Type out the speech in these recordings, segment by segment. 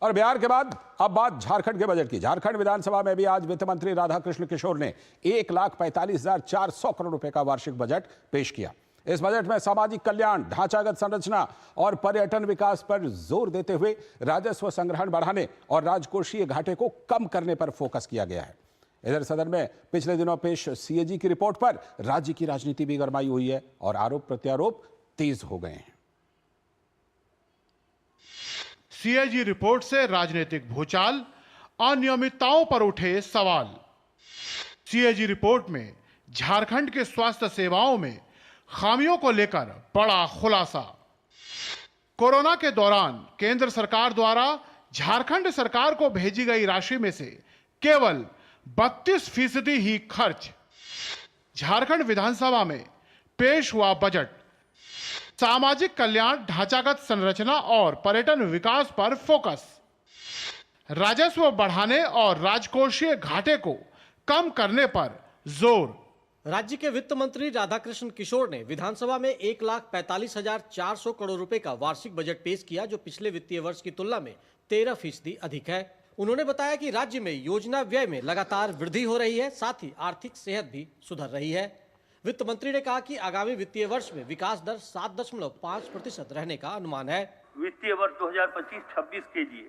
और बिहार के बाद अब बात झारखंड के बजट की। झारखंड विधानसभा में भी आज वित्त मंत्री राधाकृष्ण किशोर ने 1,45,400 करोड़ रुपए का वार्षिक बजट पेश किया। इस बजट में सामाजिक कल्याण, ढांचागत संरचना और पर्यटन विकास पर जोर देते हुए राजस्व संग्रहण बढ़ाने और राजकोषीय घाटे को कम करने पर फोकस किया गया है। इधर सदन में पिछले दिनों पेश सीएजी की रिपोर्ट पर राज्य की राजनीति भी गरमाई हुई है और आरोप प्रत्यारोप तेज हो गए हैं। सीएजी रिपोर्ट से राजनीतिक भूचाल, अनियमितताओं पर उठे सवाल। सीएजी रिपोर्ट में झारखंड के स्वास्थ्य सेवाओं में खामियों को लेकर बड़ा खुलासा। कोरोना के दौरान केंद्र सरकार द्वारा झारखंड सरकार को भेजी गई राशि में से केवल 32% ही खर्च। झारखंड विधानसभा में पेश हुआ बजट सामाजिक कल्याण, ढांचागत संरचना और पर्यटन विकास पर फोकस, राजस्व बढ़ाने और राजकोषीय घाटे को कम करने पर जोर। राज्य के वित्त मंत्री राधाकृष्ण किशोर ने विधानसभा में 1,45,400 करोड़ रुपए का वार्षिक बजट पेश किया, जो पिछले वित्तीय वर्ष की तुलना में 13% अधिक है। उन्होंने बताया कि राज्य में योजना व्यय में लगातार वृद्धि हो रही है, साथ ही आर्थिक सेहत भी सुधर रही है। वित्त मंत्री ने कहा कि आगामी वित्तीय वर्ष में विकास दर 7.5% रहने का अनुमान है। वित्तीय वर्ष 2025-26 के लिए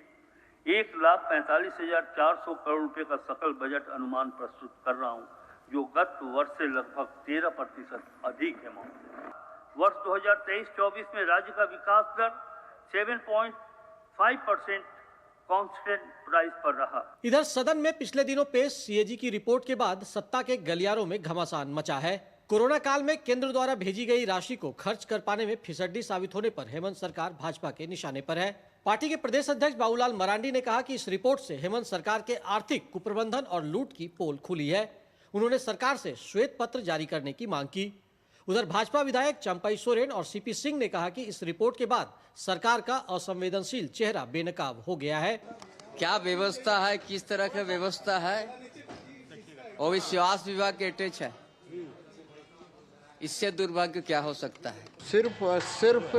1,45,400 करोड़ रुपए का सकल बजट अनुमान प्रस्तुत कर रहा हूं, जो गत वर्ष से लगभग 13% अधिक है। वर्ष 2023-24 में राज्य का विकास दर 7.5% कांस्टेंट प्राइस पर रहा। इधर सदन में पिछले दिनों पेश सीएजी की रिपोर्ट के बाद सत्ता के गलियारों में घमासान मचा है। कोरोना काल में केंद्र द्वारा भेजी गई राशि को खर्च कर पाने में फिसड्डी साबित होने पर हेमंत सरकार भाजपा के निशाने पर है। पार्टी के प्रदेश अध्यक्ष बाबूलाल मरांडी ने कहा कि इस रिपोर्ट से हेमंत सरकार के आर्थिक कुप्रबंधन और लूट की पोल खुली है। उन्होंने सरकार से श्वेत पत्र जारी करने की मांग की। उधर भाजपा विधायक चंपई सोरेन और सीपी सिंह ने कहा कि इस रिपोर्ट के बाद सरकार का असंवेदनशील चेहरा बेनकाब हो गया है। क्या व्यवस्था है, किस तरह की व्यवस्था है, और विश्वास विभाग के अटैच है, इससे दुर्भाग्य क्या हो सकता है। सिर्फ और सिर्फ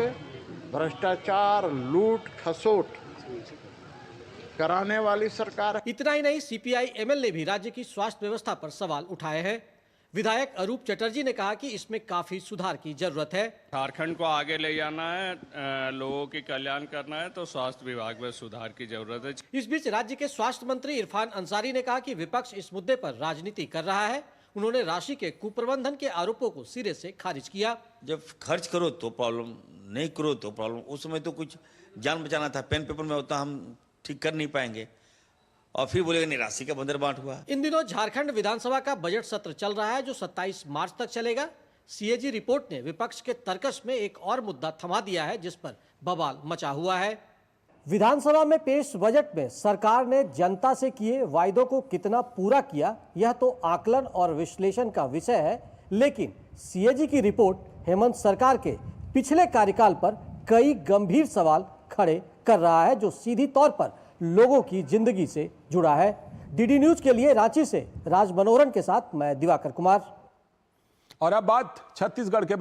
भ्रष्टाचार, लूट खसोट कराने वाली सरकार है। इतना ही नहीं, सीपीआई एमएल ने भी राज्य की स्वास्थ्य व्यवस्था पर सवाल उठाए हैं। विधायक अरूप चटर्जी ने कहा कि इसमें काफी सुधार की जरूरत है। झारखंड को आगे ले जाना है, लोगों की कल्याण करना है, तो स्वास्थ्य विभाग में सुधार की जरूरत है। इस बीच राज्य के स्वास्थ्य मंत्री इरफान अंसारी ने कहा कि विपक्ष इस मुद्दे पर राजनीति कर रहा है। उन्होंने राशि के कुप्रबंधन के आरोपों को सिरे से खारिज किया। जब खर्च करो तो प्रॉब्लम, नहीं करो तो प्रॉब्लम। उस समय तो कुछ जान बचाना था, पेन पेपर में होता हम ठीक कर नहीं पाएंगे, और फिर बोलेगा नहीं राशि का बंदर बांट हुआ। इन दिनों झारखंड विधानसभा का बजट सत्र चल रहा है, जो 27 मार्च तक चलेगा। सीएजी रिपोर्ट ने विपक्ष के तर्कश में एक और मुद्दा थमा दिया है, जिस पर बवाल मचा हुआ है। विधानसभा में पेश बजट में सरकार ने जनता से किए वायदों को कितना पूरा किया, यह तो आकलन और विश्लेषण का विषय है। लेकिन सीएजी की रिपोर्ट हेमंत सरकार के पिछले कार्यकाल पर कई गंभीर सवाल खड़े कर रहा है, जो सीधी तौर पर लोगों की जिंदगी से जुड़ा है। डीडी न्यूज के लिए रांची से राज मनोहरन के साथ मैं दिवाकर कुमार। और अब बात छत्तीसगढ़ के